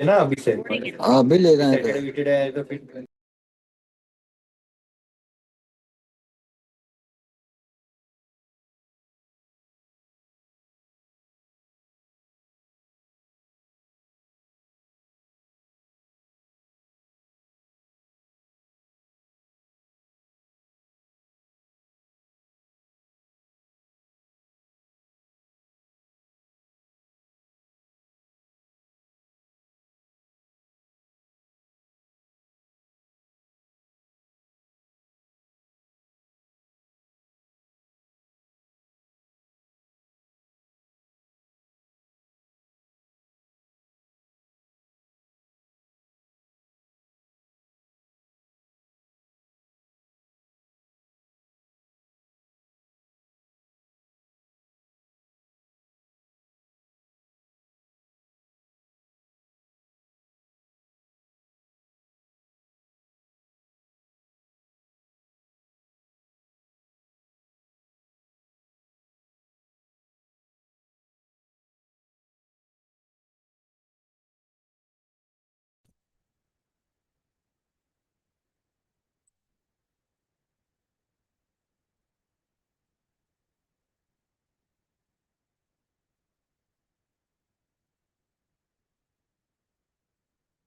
है ना अभी से अभी ले रहे हैं सैटरडे वीकेंड है तो फिर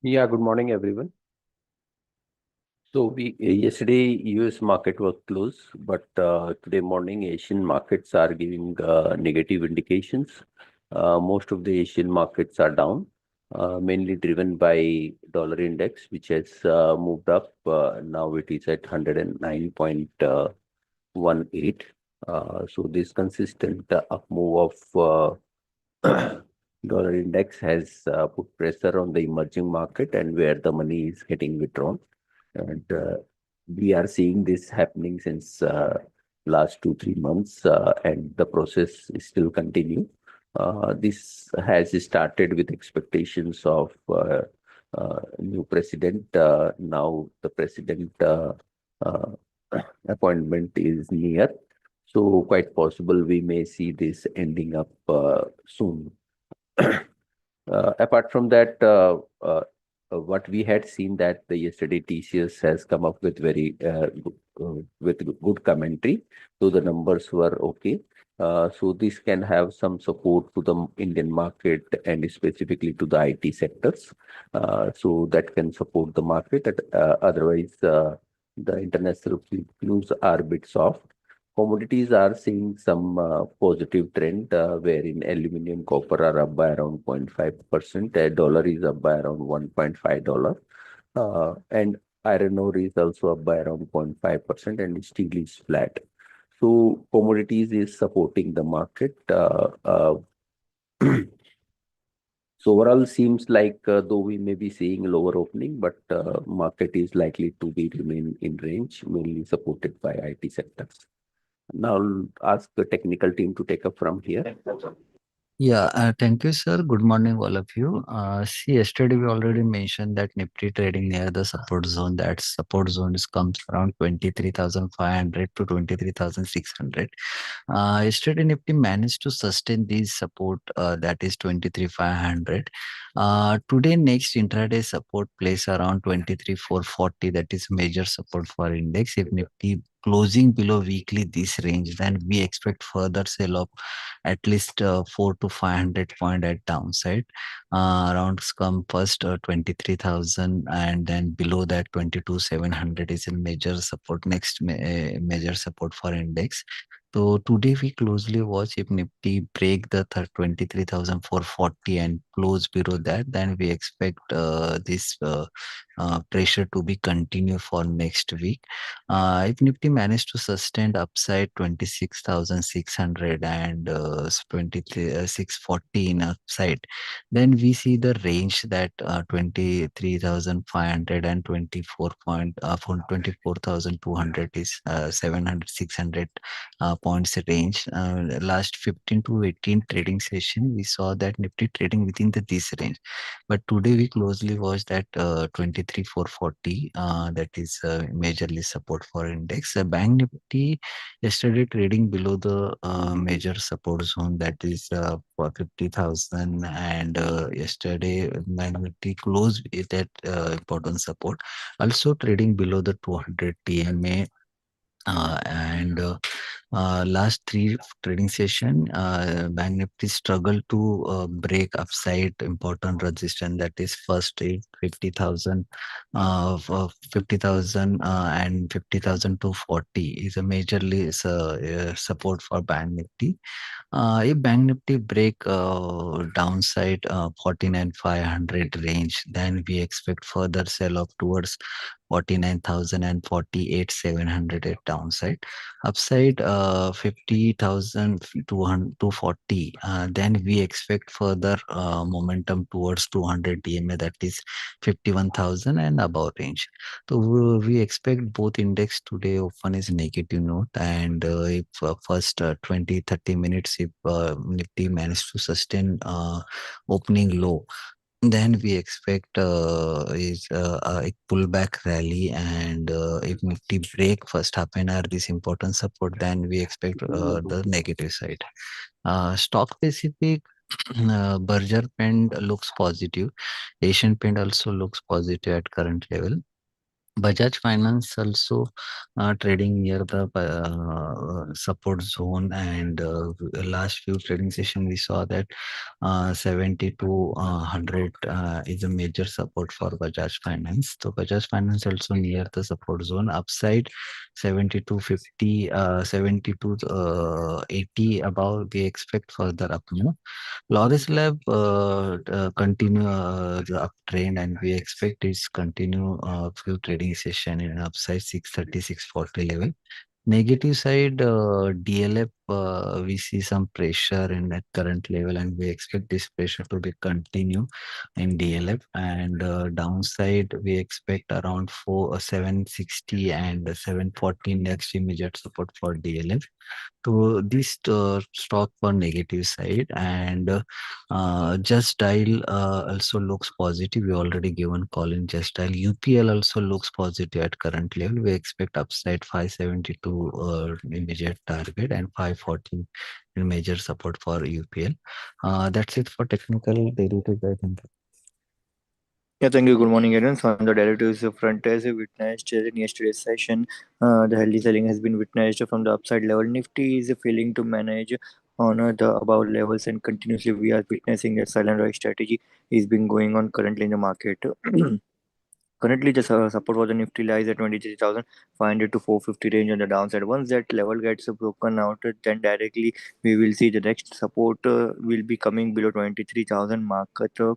Yeah, good morning, everyone. So we yesterday US market was closed, but today morning Asian markets are giving negative indications. Most of the Asian markets are down, mainly driven by dollar index, which has moved up. Now it is at 109.18. So this consistent up move of dollar index has put pressure on the emerging market and where the money is getting withdrawn. And we are seeing this happening since last 2 3 months, and the process is still continue. This has started with expectations of new president. Now the president uh, appointment is near, so quite possible we may see this ending up soon. Apart from that, what we had seen that the yesterday TCS has come up with very with good commentary, so the numbers were okay. So this can have some support to the Indian market and specifically to the IT sectors. So that can support the market. Otherwise, the international news are a bit soft. Commodities are seeing some positive trend, wherein aluminum, copper are up by around 0.5%, dollar is up by around $1.5, and iron ore is also up by around 0.5%, and steel is flat. So commodities is supporting the market. So overall seems like though we may be seeing lower opening, but market is likely to be remain in range, mainly supported by IT sectors. Now I'll ask the technical team to take up from here. Yeah, thank you, sir. Good morning, all of you. See, yesterday we already mentioned that Nifty trading near the support zone. That support zone is comes around 23,500 to 23,600. Yesterday Nifty managed to sustain this support, that is 23,500. Today, next intraday support place around 23,440. That is major support for index. If Nifty closing below weekly this range, then we expect further sell off at least 4 to 500 point at downside. Around come first 23,000, and then below that 22,700 is a major support. Next major support for index. So today we closely watch if Nifty break the 23,440 and close below that, then we expect this pressure to be continue for next week. If Nifty managed to sustain upside 26,600 and 23,640 in upside, then we see the range that 23,500 and 24,200 is 700 600 points range. Last 15 to 18 trading session, we saw that Nifty trading within this range. But today we closely watched that 23,440. That is majorly support for index. Bank Nifty yesterday trading below the major support zone, that is for 50,000, and yesterday Bank Nifty closed with that important support. Also trading below the 200 TMA, and last three trading session, Bank Nifty struggled to break upside important resistance, that is first 50,000, 50,000 and 50,240 is a majorly support for Bank Nifty. If Bank Nifty break downside 49,500 range, then we expect further sell off towards 49,000 and 48,700 at downside. Upside 50,240. Then we expect further momentum towards 200 DMA, that is 51,000 and above range. So we expect both index today open is negative note, and if first 20-30 minutes, if Nifty managed to sustain opening low, then we expect is a pullback rally, and if Nifty break first half an hour this important support, then we expect the negative side. Stock specific, Berger Paint looks positive. Asian Paint also looks positive at current level. Bajaj Finance also trading near the support zone, and last few trading session we saw that 70 to 100 is a major support for Bajaj Finance. So Bajaj Finance also near the support zone. Upside 70 to 50, 70 to 80 above. We expect further up move. Loris Lab continue the uptrend, and we expect it's continue few trading session in upside 630, 640 level. Negative side, DLF, we see some pressure in that current level, and we expect this pressure to be continue in DLF. And downside, we expect around 760 and 740 next immediate support for DLF. To this stock for negative side, and Just Dial also looks positive. We already given call in Just Dial. UPL also looks positive at current level. We expect upside 572 immediate target and 540 major support for UPL. That's it for technical derivatives, I think. Yeah, thank you. Good morning, everyone. So on the derivatives front, as we witnessed in yesterday's session, the healthy selling has been witnessed from the upside level. Nifty is failing to manage on the above levels, and continuously we are witnessing a silent rise strategy is being going on currently in the market. Currently, the support for the Nifty lies at 23,500 to 450 range on the downside. Once that level gets broken out, then directly we will see the next support will be coming below 23,000 mark.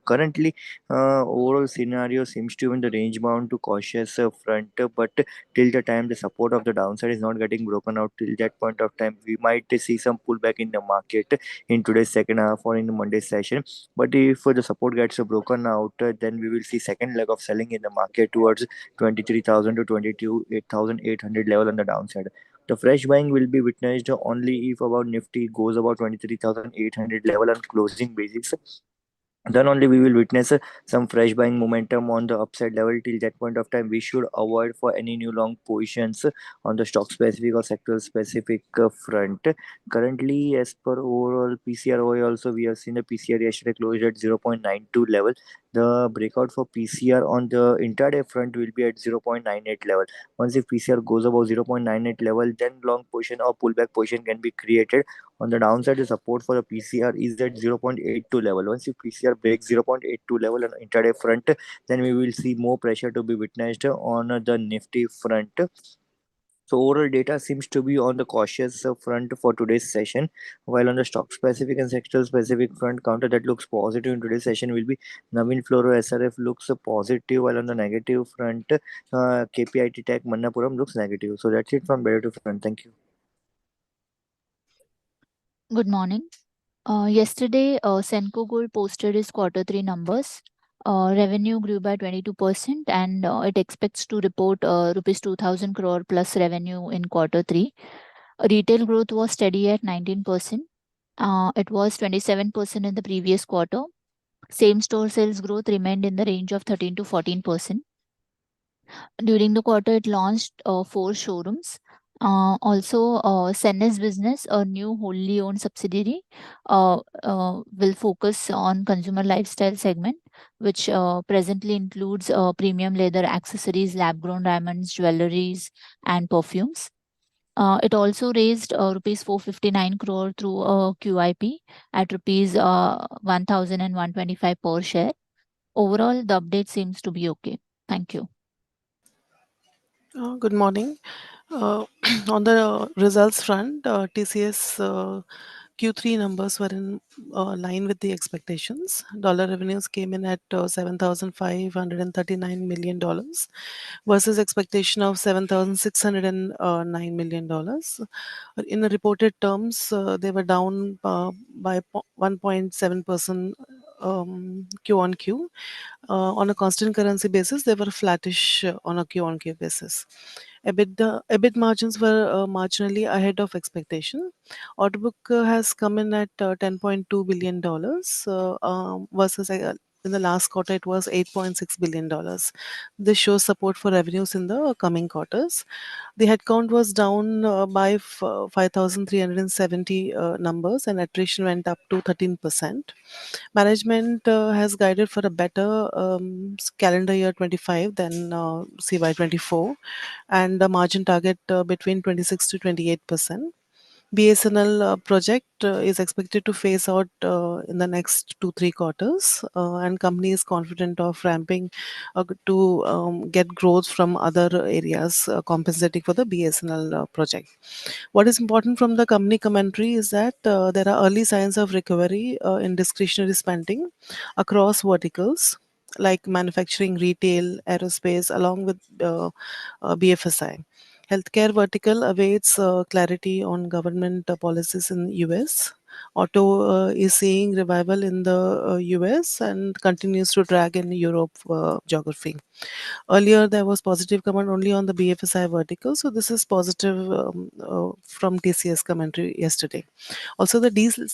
Currently, overall scenario seems to be in the range bound to cautious front, but till the time the support of the downside is not getting broken out, till that point of time, we might see some pullback in the market in today's second half or in the Monday session. But if the support gets broken out, then we will see second leg of selling in the market towards 23,000 to 22,800 level on the downside. The fresh buying will be witnessed only if about Nifty goes about 23,800 level on closing basis. Then only we will witness some fresh buying momentum on the upside level. Till that point of time, we should avoid for any new long positions on the stock specific or sector specific front. Currently, as per overall PCROI, also we have seen the PCR yesterday closed at 0.92 level. The breakout for PCR on the intraday front will be at 0.98 level. Once if PCR goes above 0.98 level, then long position or pullback position can be created. On the downside, the support for the PCR is at 0.82 level. Once if PCR breaks 0.82 level on intraday front, then we will see more pressure to be witnessed on the Nifty front. So overall data seems to be on the cautious front for today's session, while on the stock specific and sector specific front, counter that looks positive in today's session will be Navin Fluoro SRF looks positive, while on the negative front, KPIT Tech Mannapuram looks negative. So that's it from better to front. Thank you. Good morning. Yesterday, Senco Gold posted its quarter 3 numbers. Revenue grew by 22%, and it expects to report rupees 2,000 crore plus revenue in quarter 3. Retail growth was steady at 19%. It was 27% in the previous quarter. Same store sales growth remained in the range of 13 to 14%. During the quarter, it launched 4 showrooms. Also, Sennes Business, a new wholly owned subsidiary, will focus on consumer lifestyle segment, which presently includes premium leather accessories, lab-grown diamonds, jewelries, and perfumes. It also raised rupees 459 crore through a QIP at rupees 1,125 per share. Overall, the update seems to be okay. Thank you. Good morning. On the results front, TCS Q3 numbers were in line with the expectations. Dollar revenues came in at $7,539 million versus expectation of $7,609 million. In the reported terms, they were down by 1.7% Q on Q. On a constant currency basis, they were flattish on a Q on Q basis. EBIT margins were marginally ahead of expectation. Order book has come in at $10.2 billion versus in the last quarter it was $8.6 billion. This shows support for revenues in the coming quarters. The headcount was down by 5,370 numbers, and attrition went up to 13%. Management has guided for a better calendar year 25 than CY 24, and the margin target between 26 to 28%. BSNL project is expected to phase out in the next 2-3 quarters, and company is confident of ramping to get growth from other areas compensating for the BSNL project. What is important from the company commentary is that there are early signs of recovery in discretionary spending across verticals like manufacturing, retail, aerospace, along with BFSI. Healthcare vertical awaits clarity on government policies in US. Auto is seeing revival in the US and continues to drag in Europe geography. Earlier, there was positive comment only on the BFSI vertical, so this is positive from TCS commentary yesterday. Also, the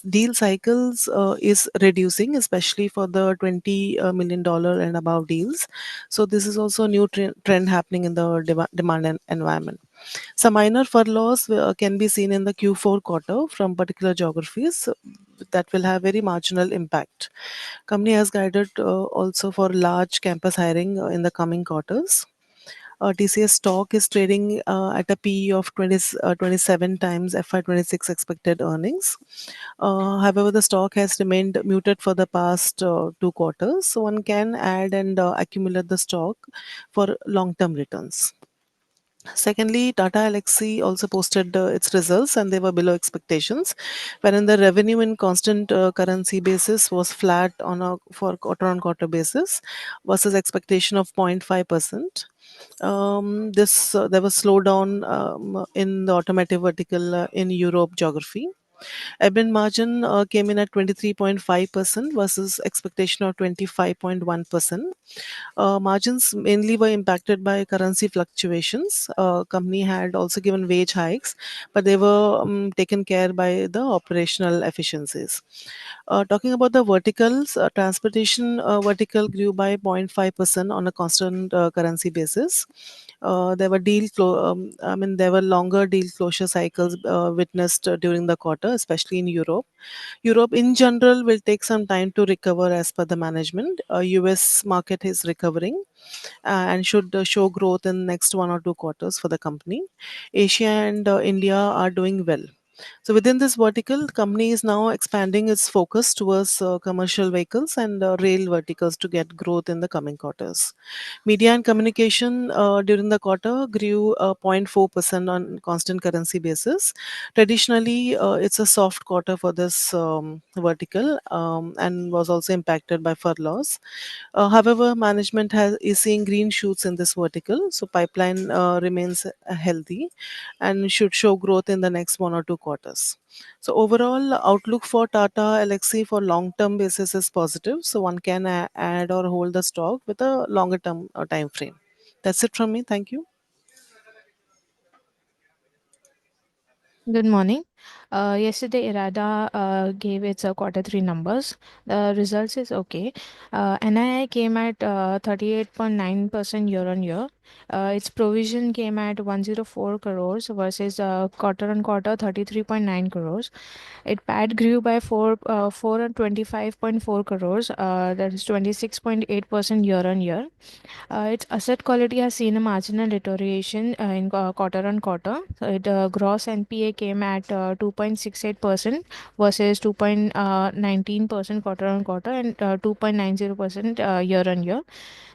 deal cycles is reducing, especially for the $20 million and above deals. So this is also a new trend happening in the demand environment. Some minor furloughs can be seen in the Q4 quarter from particular geographies that will have very marginal impact. Company has guided also for large campus hiring in the coming quarters. TCS stock is trading at a PE of 27 times FY26 expected earnings. However, the stock has remained muted for the past 2 quarters, so one can add and accumulate the stock for long-term returns. Secondly, Tata Elxsi also posted its results and they were below expectations, wherein the revenue in constant currency basis was flat for quarter-on-quarter basis versus expectation of 0.5%. There was slowdown in the automotive vertical in Europe geography. EBIT margin came in at 23.5% versus expectation of 25.1%. Margins mainly were impacted by currency fluctuations. Company had also given wage hikes, but they were taken care by the operational efficiencies. Talking about the verticals, transportation vertical grew by 0.5% on a constant currency basis. There were there were longer deal closure cycles witnessed during the quarter, especially in Europe. Europe in general will take some time to recover as per the management. US market is recovering and should show growth in next 1 or 2 quarters for the company. Asia and India are doing well. So within this vertical, company is now expanding its focus towards commercial vehicles and rail verticals to get growth in the coming quarters. Media and communication during the quarter grew 0.4% on constant currency basis. Traditionally, it's a soft quarter for this vertical and was also impacted by furloughs. However, management is seeing green shoots in this vertical, so pipeline remains healthy and should show growth in the next 1 or 2 quarters. So overall outlook for Tata Elxsi for long term basis is positive. So one can add or hold the stock with a longer term time frame. That's it from me. Thank you. Good morning. Yesterday, Irada gave its quarter 3 numbers. The results is okay. NII came at 38.9% year on year. Its provision came at 104 crores versus quarter on quarter 33.9 crores. It PAT grew by 425.4 crores, that is 26.8% year on year. Its asset quality has seen a marginal deterioration in quarter on quarter. So gross NPA came at 2.68% versus 2.19% quarter on quarter and 2.90% year on year.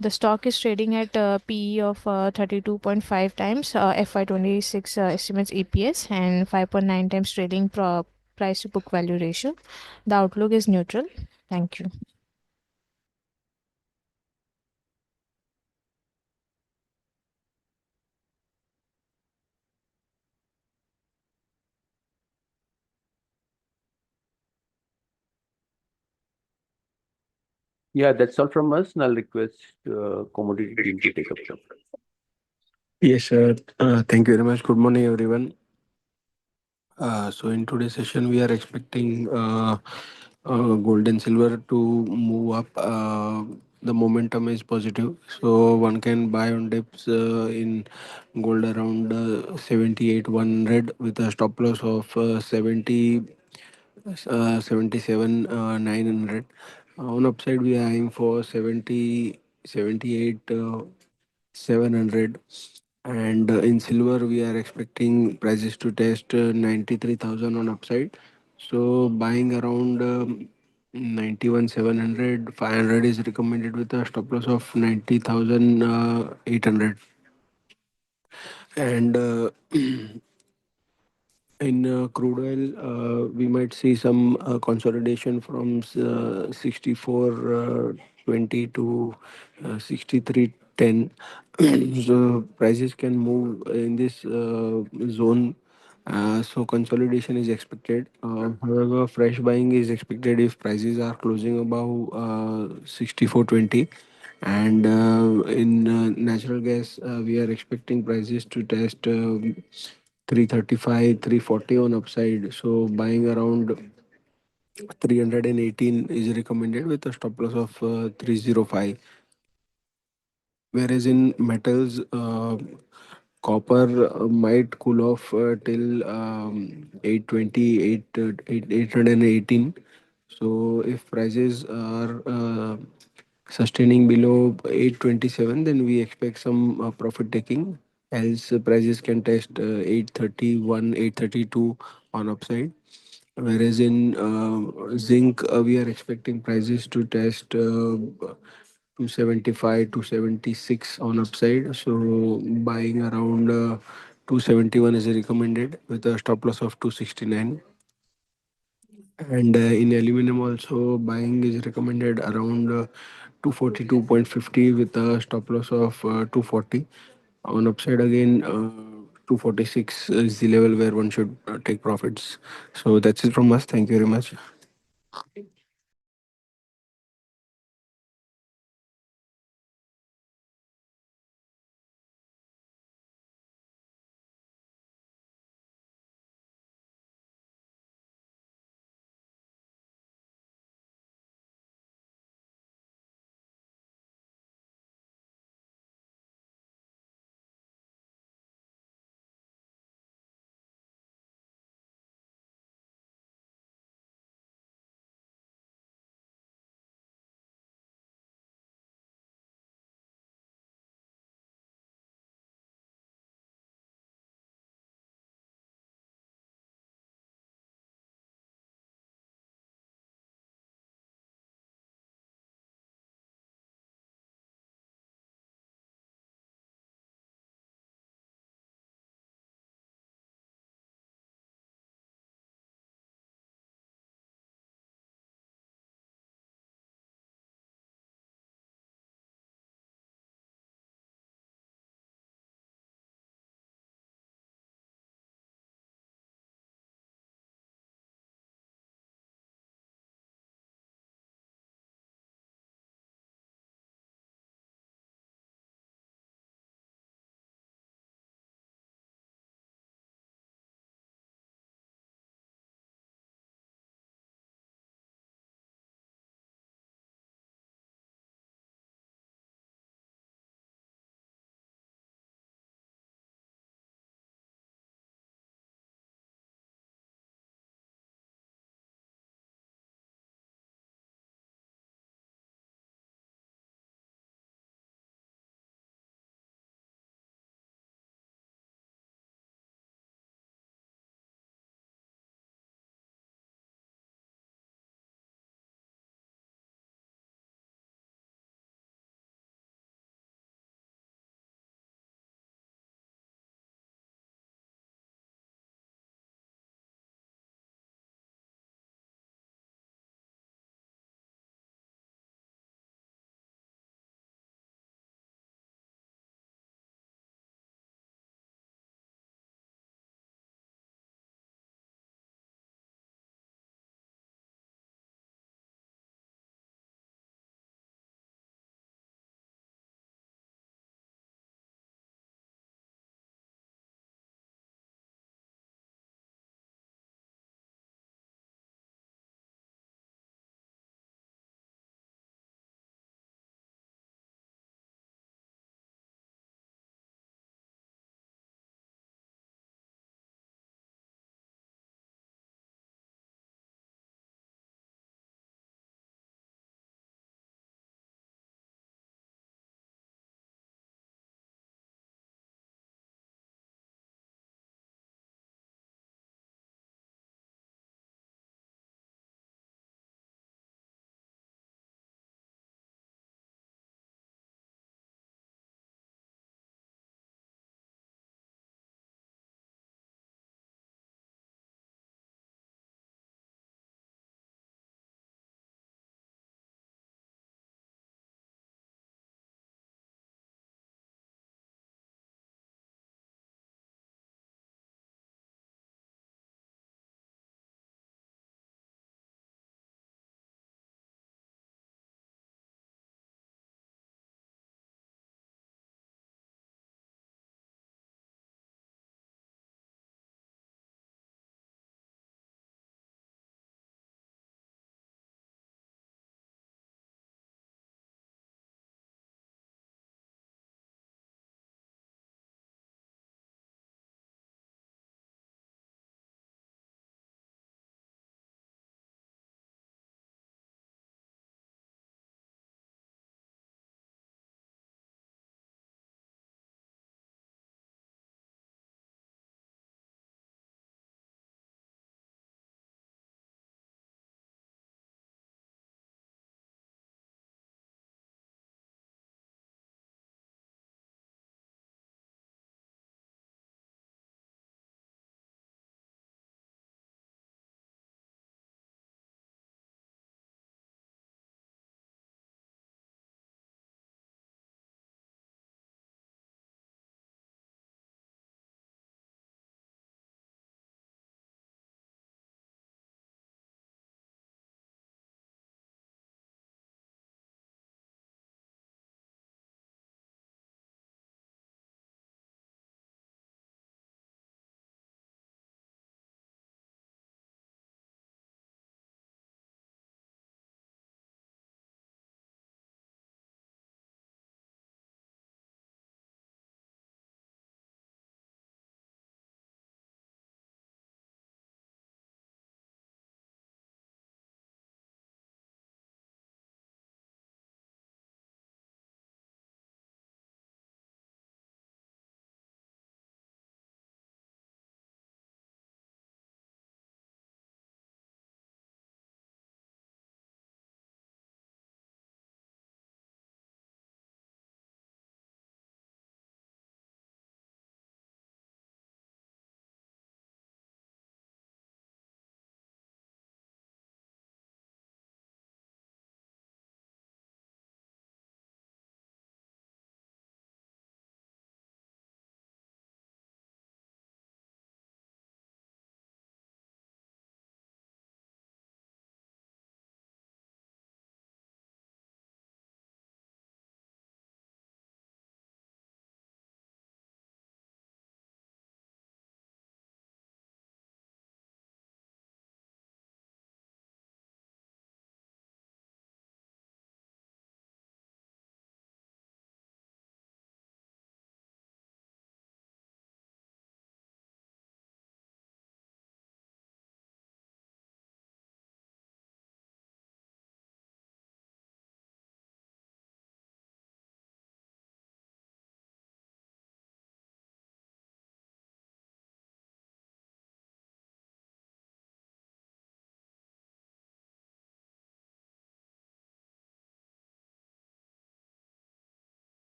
The stock is trading at PE of 32.5 times FY26 estimates EPS and 5.9 times trading price to book value ratio. The outlook is neutral. Thank you. Yeah, that's all from us. And I'll request commodity team to take up the. Yes, sir. Thank you very much. Good morning, everyone. So in today's session, we are expecting gold and silver to move up. The momentum is positive, so one can buy on dips in gold around 78,100 with a stop loss of 77 900. On upside, we are eyeing for 70 78 700. And in silver, we are expecting prices to test 93,000 on upside. So buying around 91 700 500 is recommended with a stop loss of 90,000 800. And in crude oil, we might see some consolidation from 64.20 to 63.10. So prices can move in this zone. So consolidation is expected. However, fresh buying is expected if prices are closing above 64.20. And in natural gas, we are expecting prices to test 335, 340 on upside. So buying around 318 is recommended with a stop loss of 305. Whereas in metals, copper might cool off till 820, 818. So if prices are sustaining below 827, then we expect some profit taking. Else, prices can test 831, 832 on upside. Whereas in zinc, we are expecting prices to test 275 to 76 on upside. So buying around 271 is recommended with a stop loss of 269. And in aluminum also buying is recommended around 242.50 with a stop loss of 240. On upside again, 246 is the level where one should take profits. So that's it from us. Thank you very much.